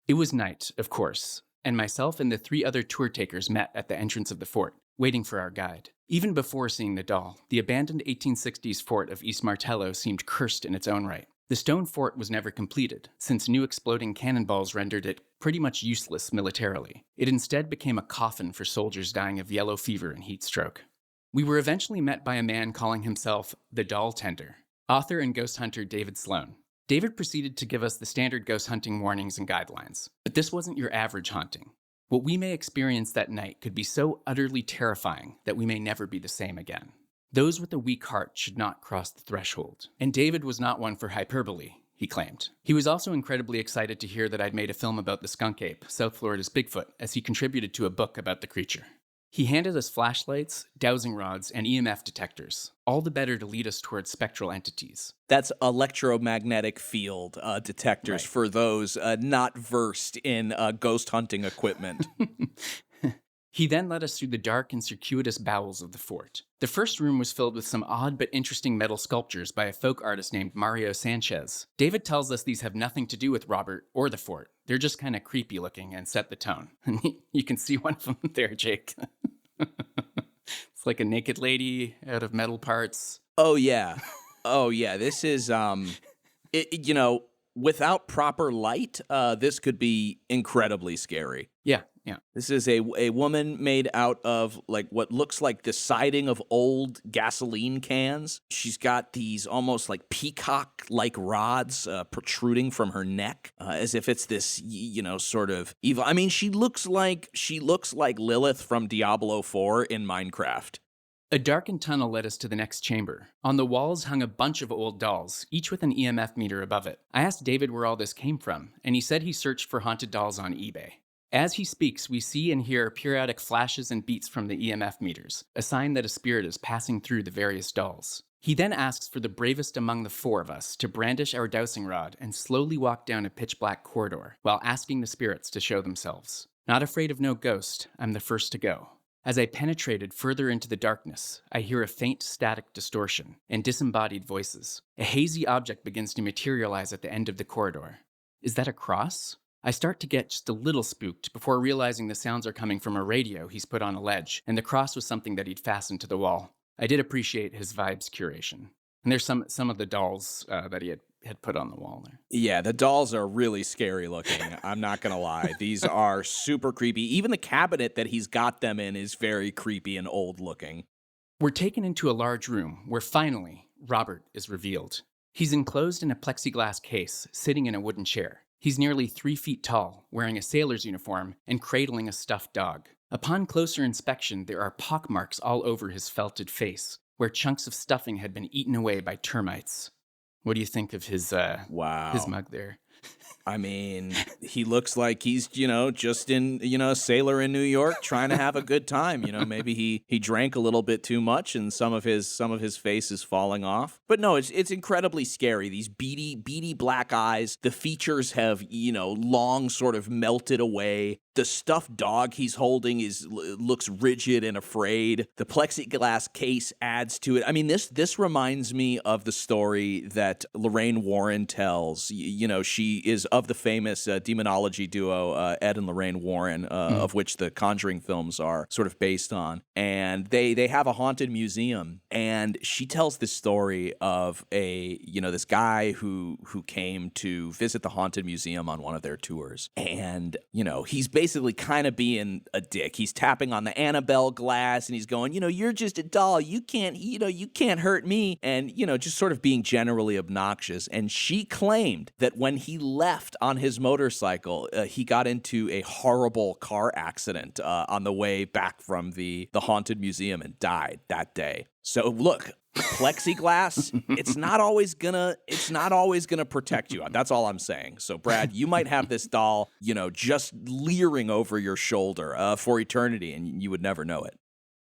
It was night, of course, and myself and the 3 other tour takers met at the entrance of the fort, waiting for our guide. Even before seeing the doll, the abandoned 1860s fort of East Martello seemed cursed in its own right. The stone fort was never completed, since new exploding cannonballs rendered it pretty much useless militarily. It instead became a coffin for soldiers dying of yellow fever and heat stroke. We were eventually met by a man calling himself the Doll Tender, author and ghost hunter David Sloan. David proceeded to give us the standard ghost hunting warnings and guidelines, but this wasn't your average haunting. What we may experience that night could be so utterly terrifying that we may never be the same again. Those with a weak heart should not cross the threshold. And David was not one for hyperbole, he claimed. He was also incredibly excited to hear that I'd made a film about the skunk ape, South Florida's Bigfoot, as he contributed to a book about the creature. He handed us flashlights, dowsing rods, and EMF detectors, all the better to lead us towards spectral entities. That's electromagnetic field detectors Right. for those not versed in ghost hunting equipment. He then led us through the dark and circuitous bowels of the fort. The first room was filled with some odd but interesting metal sculptures by a folk artist named Mario Sanchez. David tells us these have nothing to do with Robert or the fort. They're just kind of creepy looking and set the tone. You can see one of them there, Jake. It's like a naked lady out of metal parts. Oh, yeah. Oh, yeah. This is, without proper light, this could be incredibly scary. Yeah. This is a woman made out of like what looks like the siding of old gasoline cans. She's got these almost like peacock-like rods protruding from her neck, as if it's this, sort of evil. I mean, she looks like Lilith from Diablo 4 in Minecraft. A darkened tunnel led us to the next chamber. On the walls hung a bunch of old dolls, each with an EMF meter above it. I asked David where all this came from, and he said he searched for haunted dolls on eBay. As he speaks, we see and hear periodic flashes and beats from the EMF meters, a sign that a spirit is passing through the various dolls. He then asks for the bravest among the four of us to brandish our dowsing rod and slowly walk down a pitch-black corridor, while asking the spirits to show themselves. Not afraid of no ghost, I'm the first to go. As I penetrated further into the darkness, I hear a faint static distortion and disembodied voices. A hazy object begins to materialize at the end of the corridor. Is that a cross? I start to get just a little spooked before realizing the sounds are coming from a radio he's put on a ledge, and the cross was something that he'd fastened to the wall. I did appreciate his vibes curation. And there's some of the dolls that he had put on the wall there. Yeah, the dolls are really scary looking. I'm not going to lie. These are super creepy. Even the cabinet that he's got them in is very creepy and old looking. We're taken into a large room where finally Robert is revealed. He's enclosed in a plexiglass case, sitting in a wooden chair. He's nearly 3 feet tall, wearing a sailor's uniform and cradling a stuffed dog. Upon closer inspection, there are pockmarks all over his felted face, where chunks of stuffing had been eaten away by termites. What do you think of his mug there? I mean, he looks like he's, just in, a sailor in New York trying to have a good time. Maybe he drank a little bit too much and some of his face is falling off. But no, it's incredibly scary. These beady black eyes. The features have, long sort of melted away. The stuffed dog he's holding looks rigid and afraid. The plexiglass case adds to it. I mean, this reminds me of the story that Lorraine Warren tells. She is of the famous demonology duo Ed and Lorraine Warren, of which the Conjuring films are sort of based on. And they have a haunted museum. And she tells this story of this guy who came to visit the haunted museum on one of their tours. And, he's basically kind of being a dick. He's tapping on the Annabelle glass and he's going, you're just a doll. You can't hurt me. And, just sort of being generally obnoxious. And she claimed that when he left on his motorcycle, he got into a horrible car accident on the way back from the haunted museum and died that day. So look, plexiglass, it's not always gonna protect you. That's all I'm saying. So Brad, you might have this doll, just leering over your shoulder for eternity, and you would never know it.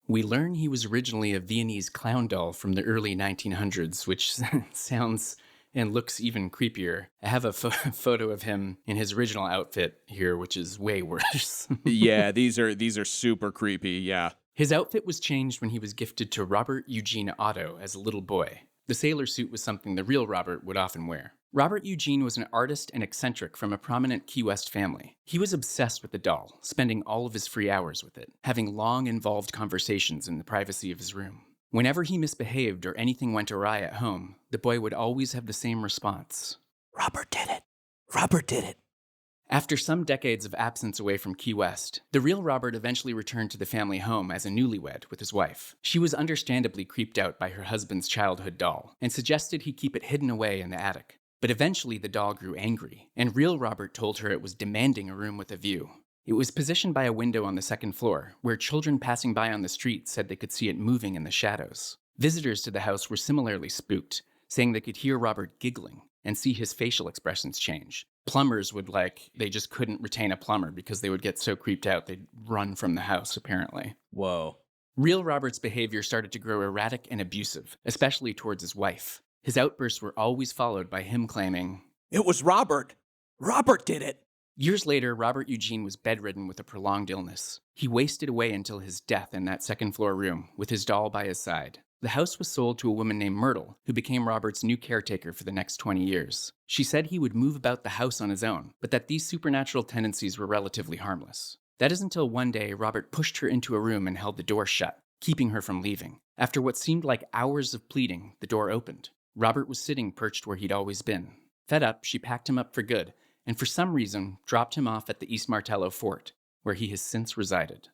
We learn he was originally a Viennese clown doll from the early 1900s, which sounds and looks even creepier. I have a photo of him in his original outfit here, which is way worse. Yeah, these are super creepy, yeah. His outfit was changed when he was gifted to Robert Eugene Otto as a little boy. The sailor suit was something the real Robert would often wear. Robert Eugene was an artist and eccentric from a prominent Key West family. He was obsessed with the doll, spending all of his free hours with it, having long, involved conversations in the privacy of his room. Whenever he misbehaved or anything went awry at home, the boy would always have the same response. Robert did it. Robert did it. After some decades of absence away from Key West, the real Robert eventually returned to the family home as a newlywed with his wife. She was understandably creeped out by her husband's childhood doll and suggested he keep it hidden away in the attic. But eventually the doll grew angry, and real Robert told her it was demanding a room with a view. It was positioned by a window on the second floor, where children passing by on the street said they could see it moving in the shadows. Visitors to the house were similarly spooked, saying they could hear Robert giggling and see his facial expressions change. Plumbers they just couldn't retain a plumber because they would get so creeped out they'd run from the house, apparently. Whoa. Real Robert's behavior started to grow erratic and abusive, especially towards his wife. His outbursts were always followed by him claiming, It was Robert. Robert did it. Years later, Robert Eugene was bedridden with a prolonged illness. He wasted away until his death in that second-floor room, with his doll by his side. The house was sold to a woman named Myrtle, who became Robert's new caretaker for the next 20 years. She said he would move about the house on his own, but that these supernatural tendencies were relatively harmless. That is until one day, Robert pushed her into a room and held the door shut, keeping her from leaving. After what seemed like hours of pleading, the door opened. Robert was sitting perched where he'd always been. Fed up, she packed him up for good, and for some reason, dropped him off at the East Martello Fort, where he has since resided.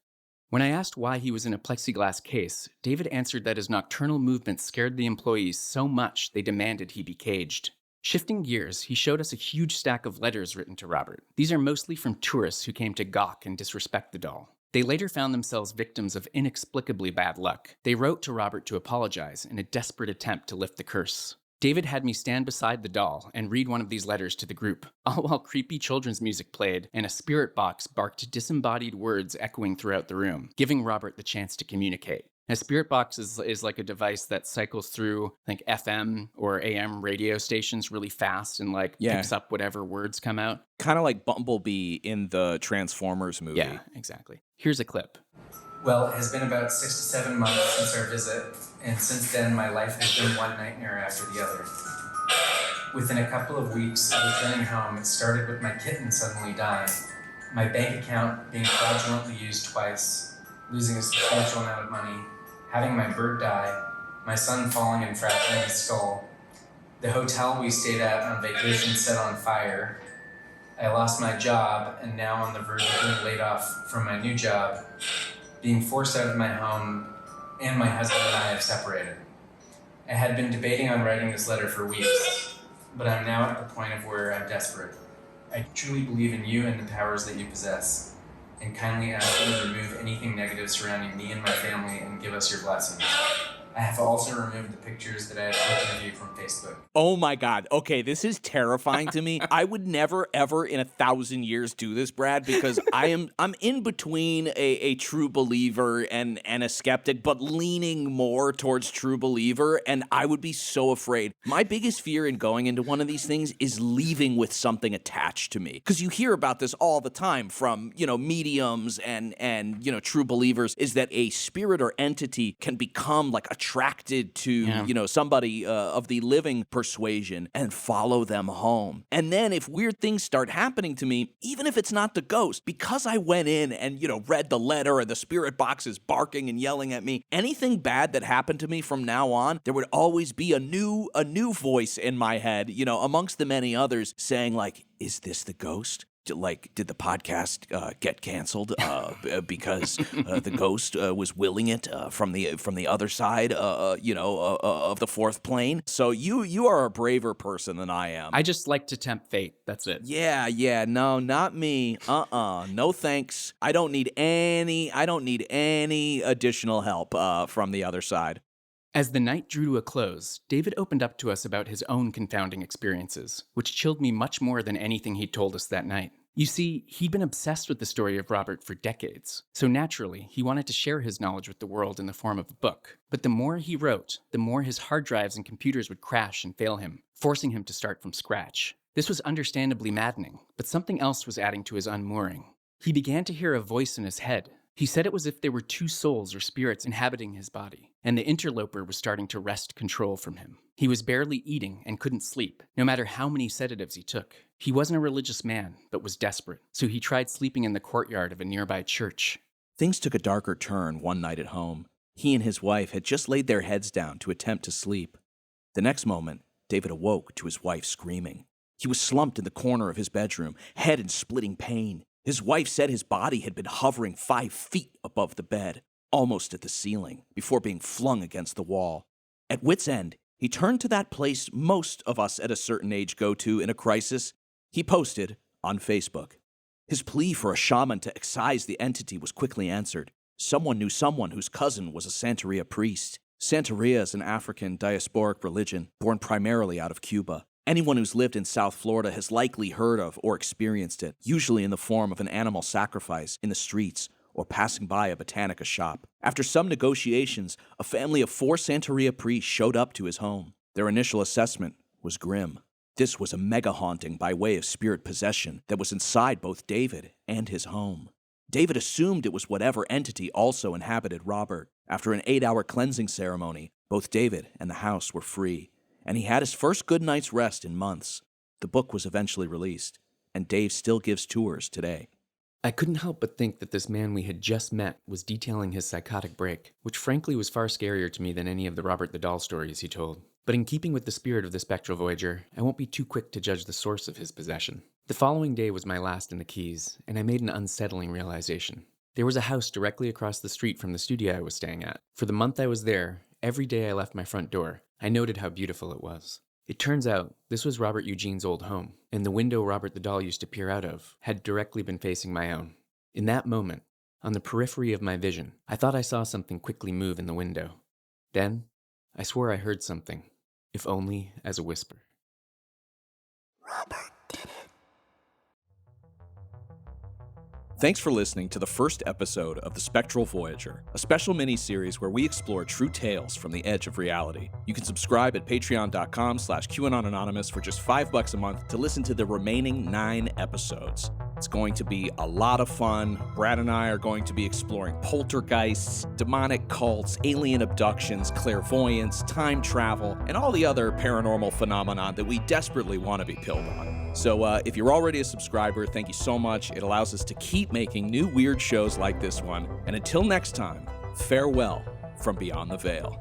When I asked why he was in a plexiglass case, David answered that his nocturnal movements scared the employees so much they demanded he be caged. Shifting gears, he showed us a huge stack of letters written to Robert. These are mostly from tourists who came to gawk and disrespect the doll. They later found themselves victims of inexplicably bad luck. They wrote to Robert to apologize in a desperate attempt to lift the curse. David had me stand beside the doll and read one of these letters to the group, all while creepy children's music played and a spirit box barked disembodied words echoing throughout the room, giving Robert the chance to communicate. A spirit box is like a device that cycles through, I think, FM or AM radio stations really fast and picks up whatever words come out. Kind of like Bumblebee in the Transformers movie. Yeah, exactly. Here's a clip. Well, it has been about 6 to 7 months since our visit, and since then my life has been one nightmare after the other. Within a couple of weeks of returning home, it started with my kitten suddenly dying, my bank account being fraudulently used twice, losing a substantial amount of money, having my bird die, my son falling and fracturing his skull, the hotel we stayed at on vacation set on fire, I lost my job and now on the verge of being laid off from my new job, being forced out of my home, and my husband and I have separated. I had been debating on writing this letter for weeks, but I'm now at the point of where I'm desperate. I truly believe in you and the powers that you possess, and kindly ask you to remove anything negative surrounding me and my family and give us your blessing. I have also removed the pictures that I have taken of you from Facebook. Oh my God. Okay, this is terrifying to me. I would never, ever in 1,000 years do this, Brad, because I'm in between a true believer and a skeptic, but leaning more towards true believer, and I would be so afraid. My biggest fear in going into one of these things is leaving with something attached to me. Because you hear about this all the time from, mediums and true believers, is that a spirit or entity can become like attracted to, somebody of the living persuasion and follow them home. And then if weird things start happening to me, even if it's not the ghost, because I went in and, read the letter and the spirit box is barking and yelling at me, anything bad that happened to me from now on, there would always be a new voice in my head, amongst the many others saying is this the ghost? Did the podcast get canceled because the ghost was willing it from the other side, of the fourth plane? So you are a braver person than I am. I just like to tempt fate. That's it. Yeah. No, not me. No thanks. I don't need any additional help from the other side. As the night drew to a close, David opened up to us about his own confounding experiences, which chilled me much more than anything he'd told us that night. You see, he'd been obsessed with the story of Robert for decades, so naturally, he wanted to share his knowledge with the world in the form of a book. But the more he wrote, the more his hard drives and computers would crash and fail him, forcing him to start from scratch. This was understandably maddening, but something else was adding to his unmooring. He began to hear a voice in his head. He said it was if there were two souls or spirits inhabiting his body, and the interloper was starting to wrest control from him. He was barely eating and couldn't sleep, no matter how many sedatives he took. He wasn't a religious man, but was desperate, so he tried sleeping in the courtyard of a nearby church. Things took a darker turn one night at home. He and his wife had just laid their heads down to attempt to sleep. The next moment, David awoke to his wife screaming. He was slumped in the corner of his bedroom, head in splitting pain. His wife said his body had been hovering 5 feet above the bed, almost at the ceiling, before being flung against the wall. At wit's end, he turned to that place most of us at a certain age go to in a crisis. He posted on Facebook. His plea for a shaman to excise the entity was quickly answered. Someone knew someone whose cousin was a Santeria priest. Santeria is an African diasporic religion born primarily out of Cuba. Anyone who's lived in South Florida has likely heard of or experienced it, usually in the form of an animal sacrifice in the streets or passing by a Botanica shop. After some negotiations, a family of 4 Santeria priests showed up to his home. Their initial assessment was grim. This was a mega haunting by way of spirit possession that was inside both David and his home. David assumed it was whatever entity also inhabited Robert. After an 8-hour cleansing ceremony, both David and the house were free, and he had his first good night's rest in months. The book was eventually released, and Dave still gives tours today. I couldn't help but think that this man we had just met was detailing his psychotic break, which frankly was far scarier to me than any of the Robert the Doll stories he told. But in keeping with the spirit of the Spectral Voyager, I won't be too quick to judge the source of his possession. The following day was my last in the Keys, and I made an unsettling realization. There was a house directly across the street from the studio I was staying at. For the month I was there, every day I left my front door, I noted how beautiful it was. It turns out, this was Robert Eugene's old home, and the window Robert the Doll used to peer out of had directly been facing my own. In that moment, on the periphery of my vision, I thought I saw something quickly move in the window. Then, I swore I heard something, if only as a whisper. Thanks for listening to the first episode of The Spectral Voyager, a special mini-series where we explore true tales from the edge of reality. You can subscribe at patreon.com/QAnonAnonymous for just $5 a month to listen to the remaining 9 episodes. It's going to be a lot of fun. Brad and I are going to be exploring poltergeists, demonic cults, alien abductions, clairvoyance, time travel, and all the other paranormal phenomenon that we desperately want to be pilled on. So if you're already a subscriber, thank you so much. It allows us to keep making new weird shows like this one. And until next time, farewell from beyond the veil.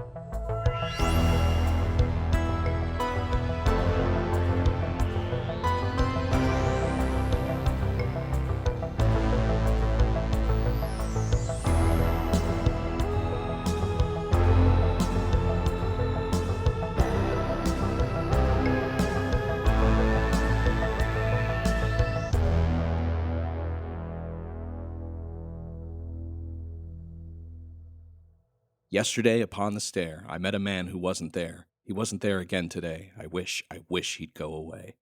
Yesterday, upon the stair, I met a man who wasn't there. He wasn't there again today. I wish he'd go away.